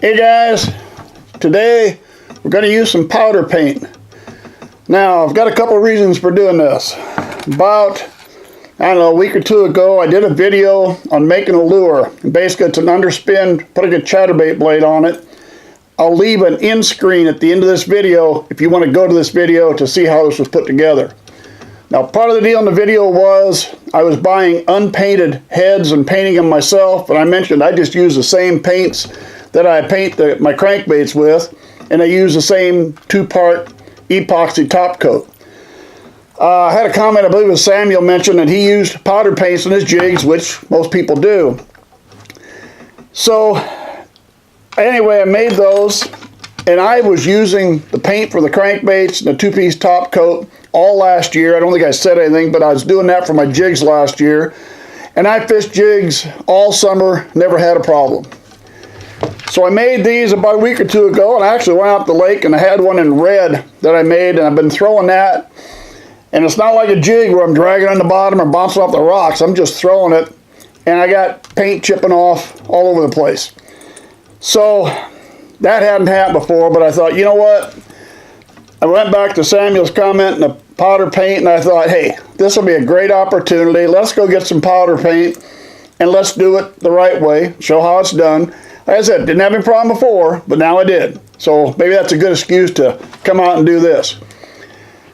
Hey guys, today we're going to use some powder paint. Now I've got a couple reasons for doing this. About, I don't know, a week or two ago I did a video on making a lure. Basically it's an underspin, putting a chatterbait blade on it. I'll leave an end screen at the end of this video if you want to go to this video to see how this was put together. Now part of the deal in the video was I was buying unpainted heads and painting them myself, and I mentioned I just use the same paints that I paint my crankbaits with, and I use the same 2-part epoxy top coat. I had a comment, I believe it was Samuel, mentioned that he used powder paints in his jigs, which most people do. So anyway, I made those, and I was using the paint for the crankbaits and the 2-piece top coat all last year. I don't think I said anything, but I was doing that for my jigs last year. And I fished jigs all summer, never had a problem. So I made these about a week or two ago, and I actually went out to the lake and I had one in red that I made, and I've been throwing that. And it's not like a jig where I'm dragging on the bottom or bouncing off the rocks. I'm just throwing it, and I got paint chipping off all over the place. So that hadn't happened before, but I thought, you know what? I went back to Samuel's comment and the powder paint, and I thought, hey, this will be a great opportunity. Let's go get some powder paint, and let's do it the right way, show how it's done. Like I said, didn't have any problem before, but now I did. So maybe that's a good excuse to come out and do this.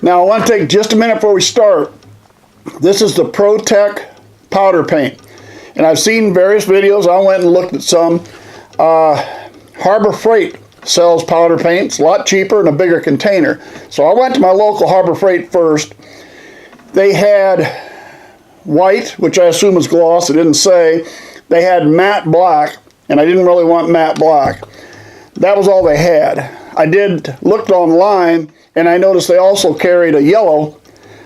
Now I want to take just a minute before we start. This is the ProTech powder paint. And I've seen various videos. I went and looked at some. Harbor Freight sells powder paint. It's a lot cheaper and a bigger container. So I went to my local Harbor Freight first. They had white, which I assume is gloss. It didn't say. They had matte black, and I didn't really want matte black. That was all they had. I looked online, and I noticed they also carried a yellow,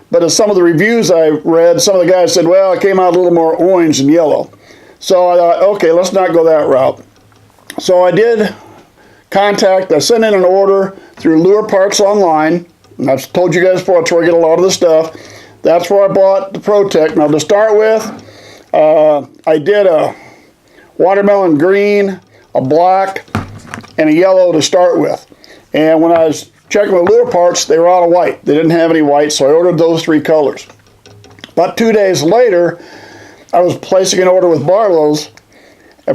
but as some of the reviews I read, some of the guys said, well, it came out a little more orange than yellow. So I thought, okay, let's not go that route. So I did I sent in an order through Lure Parts Online, and I've told you guys before, that's where I get a lot of the stuff. That's where I bought the ProTech. Now to start with, I did a watermelon green, a black, and a yellow to start with. And when I was checking with Lure Parts, they were out of white. They didn't have any white, so I ordered those 3 colors. About 2 days later, I was placing an order with Barlow's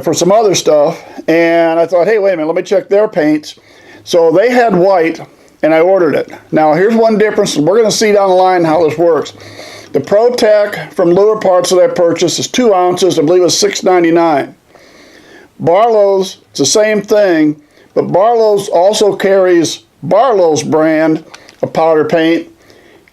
for some other stuff, and I thought, hey, wait a minute, let me check their paints. So they had white, and I ordered it. Now here's one difference, and we're going to see down the line how this works. The ProTech from Lure Parts that I purchased is 2 ounces, I believe it's $6.99. Barlow's, it's the same thing, but Barlow's also carries Barlow's brand of powder paint,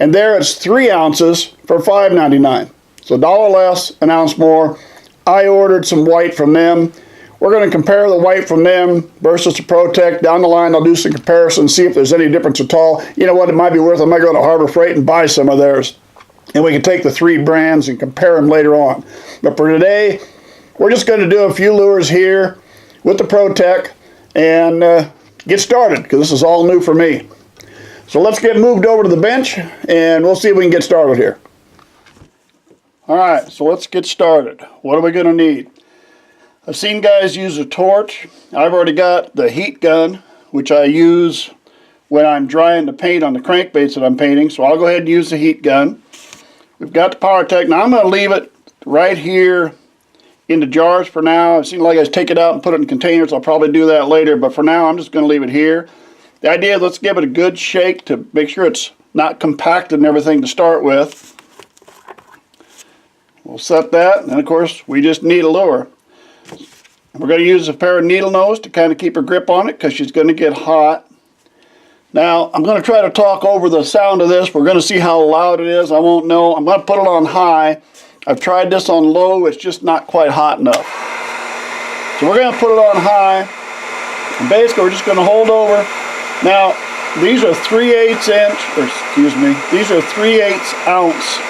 and there it's 3 ounces for $5.99. So $1 less, an ounce more. I ordered some white from them. We're going to compare the white from them versus the ProTech. Down the line, I'll do some comparisons, see if there's any difference at all. You know what, it might be worth it. I might go to Harbor Freight and buy some of theirs. And we can take the 3 brands and compare them later on. But for today, we're just going to do a few lures here with the ProTech and get started, because this is all new for me. So let's get moved over to the bench, and we'll see if we can get started here. Alright, so let's get started. What are we going to need? I've seen guys use a torch. I've already got the heat gun, which I use when I'm drying the paint on the crankbaits that I'm painting, so I'll go ahead and use the heat gun. We've got the PowerTech. Now I'm going to leave it right here in the jars for now. I've seen a lot of guys take it out and put it in containers. I'll probably do that later, but for now I'm just going to leave it here. The idea is let's give it a good shake to make sure it's not compacted and everything to start with. We'll set that, and of course we just need a lure. We're going to use a pair of needle nose to kind of keep her grip on it, because she's going to get hot. Now I'm going to try to talk over the sound of this. We're going to see how loud it is. I won't know. I'm going to put it on high. I've tried this on low. It's just not quite hot enough. So we're going to put it on high, and basically we're just going to hold over. Now these are 3/8 inch, or excuse me, these are 3/8 ounce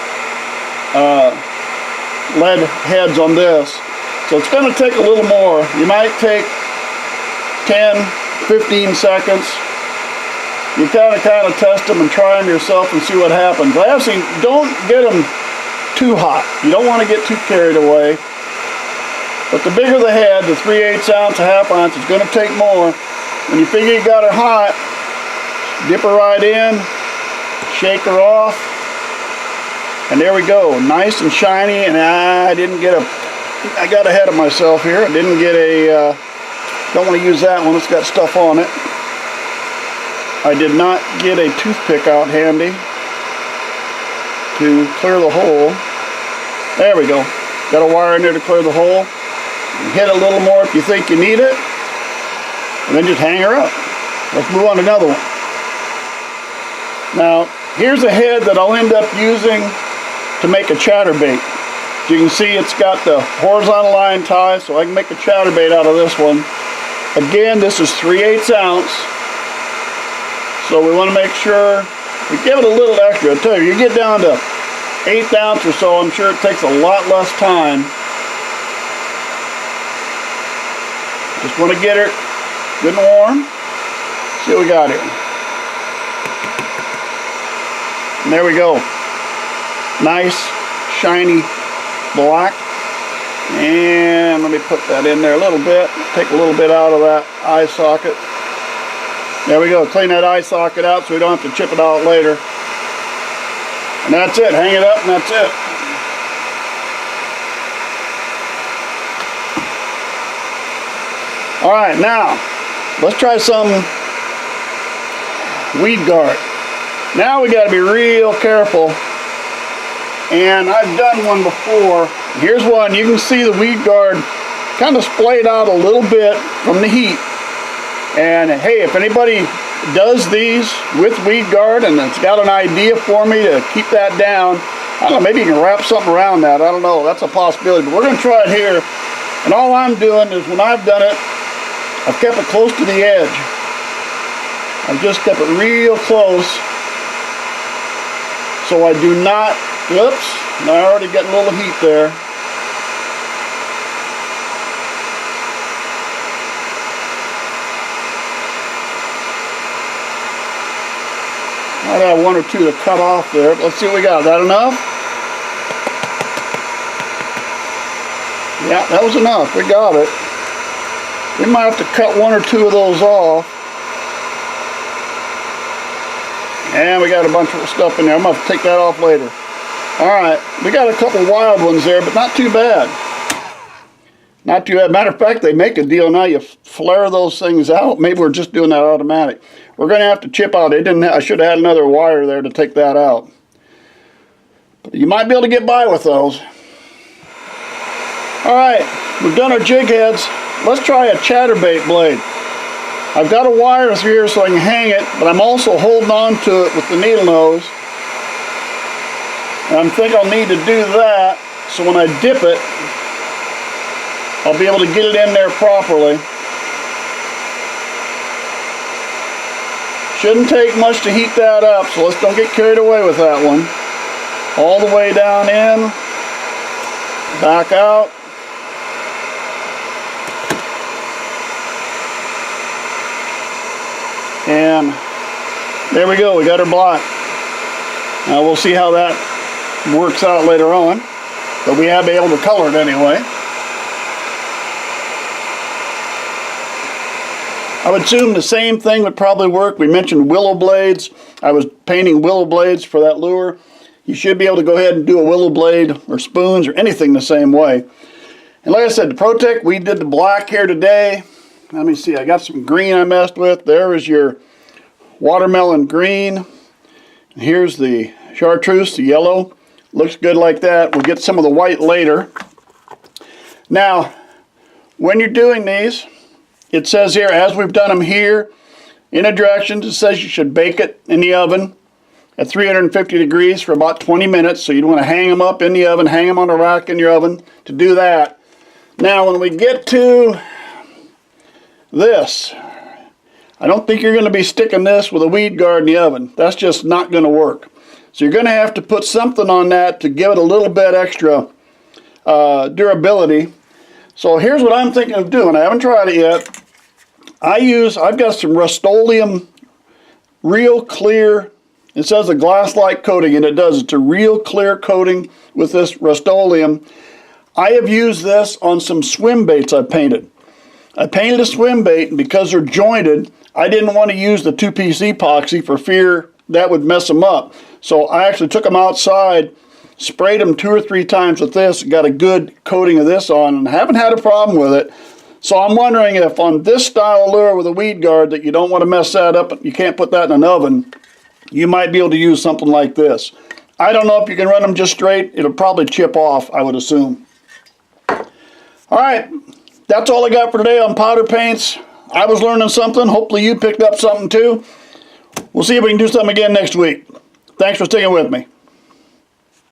lead heads on this, so it's going to take a little more. You might take 10-15 seconds. You kind of test them and try them yourself and see what happens. I have seen, don't get them too hot. You don't want to get too carried away. But the bigger the head, the 3/8 ounce, a half ounce, it's going to take more. When you figure you got her hot, dip her right in, shake her off, and there we go, nice and shiny. And I got ahead of myself here. I didn't get a, don't want to use that one, it's got stuff on it. I did not get a toothpick out handy to clear the hole. There we go. Got a wire in there to clear the hole. Hit a little more if you think you need it, and then just hang her up. Let's move on to another one. Now, here's a head that I'll end up using to make a chatterbait. As you can see, it's got the horizontal line tie, so I can make a chatterbait out of this one. Again, this is 3/8 ounce, so we want to make sure we give it a little extra. I tell you, you get down to 1/8 ounce or so, I'm sure it takes a lot less time. Just want to get her good and warm. See what we got here. And there we go. Nice, shiny black. And let me put that in there a little bit. Take a little bit out of that eye socket. There we go. Clean that eye socket out so we don't have to chip it out later. And that's it. Hang it up and that's it. Alright, now let's try some weed guard. Now we got to be real careful. And I've done one before. Here's one. You can see the weed guard kind of splayed out a little bit from the heat. And hey, if anybody does these with weed guard and it's got an idea for me to keep that down, I don't know, maybe you can wrap something around that. I don't know. That's a possibility. But we're going to try it here. And all I'm doing is when I've done it, I've kept it close to the edge. I've just kept it real close so I do not, whoops, I already got a little heat there. Might have one or two to cut off there. Let's see what we got. Is that enough? Yeah, that was enough. We got it. We might have to cut one or two of those off. And we got a bunch of stuff in there. I'm going to have to take that off later. Alright, we got a couple wild ones there, but not too bad. Not too bad. Matter of fact, they make a deal now. You flare those things out. Maybe we're just doing that automatic. We're going to have to chip out. I should have had another wire there to take that out. But you might be able to get by with those. Alright, we've done our jig heads. Let's try a chatterbait blade. I've got a wire through here so I can hang it, but I'm also holding on to it with the needle nose. And I think I'll need to do that so when I dip it, I'll be able to get it in there properly. Shouldn't take much to heat that up, so let's don't get carried away with that one. All the way down in, back out. And there we go, we got her black. Now we'll see how that works out later on, but we have been able to color it anyway. I would assume the same thing would probably work. We mentioned willow blades. I was painting willow blades for that lure. You should be able to go ahead and do a willow blade or spoons or anything the same way. And like I said, the Protec, we did the black here today. Let me see, I got some green I messed with. There is your watermelon green. And here's the chartreuse, the yellow. Looks good like that. We'll get some of the white later. Now, when you're doing these, it says here, as we've done them here, in the directions, it says you should bake it in the oven at 350 degrees for about 20 minutes. So you'd want to hang them up in the oven, hang them on a rack in your oven to do that. Now, when we get to this, I don't think you're going to be sticking this with a weed guard in the oven. That's just not going to work. So you're going to have to put something on that to give it a little bit extra durability. So here's what I'm thinking of doing. I haven't tried it yet. I've got some Rust-Oleum real clear, it says a glass-like coating, and it does. It's a real clear coating with this Rust-Oleum. I have used this on some swim baits I painted. I painted a swim bait, and because they're jointed, I didn't want to use the 2-piece epoxy for fear that would mess them up. So I actually took them outside, sprayed them 2 or 3 times with this, got a good coating of this on, and haven't had a problem with it. So I'm wondering if on this style of lure with a weed guard that you don't want to mess that up, you can't put that in an oven, you might be able to use something like this. I don't know if you can run them just straight. It'll probably chip off, I would assume. All right, that's all I got for today on powder paints. I was learning something. Hopefully you picked up something too. We'll see if we can do something again next week. Thanks for sticking with me.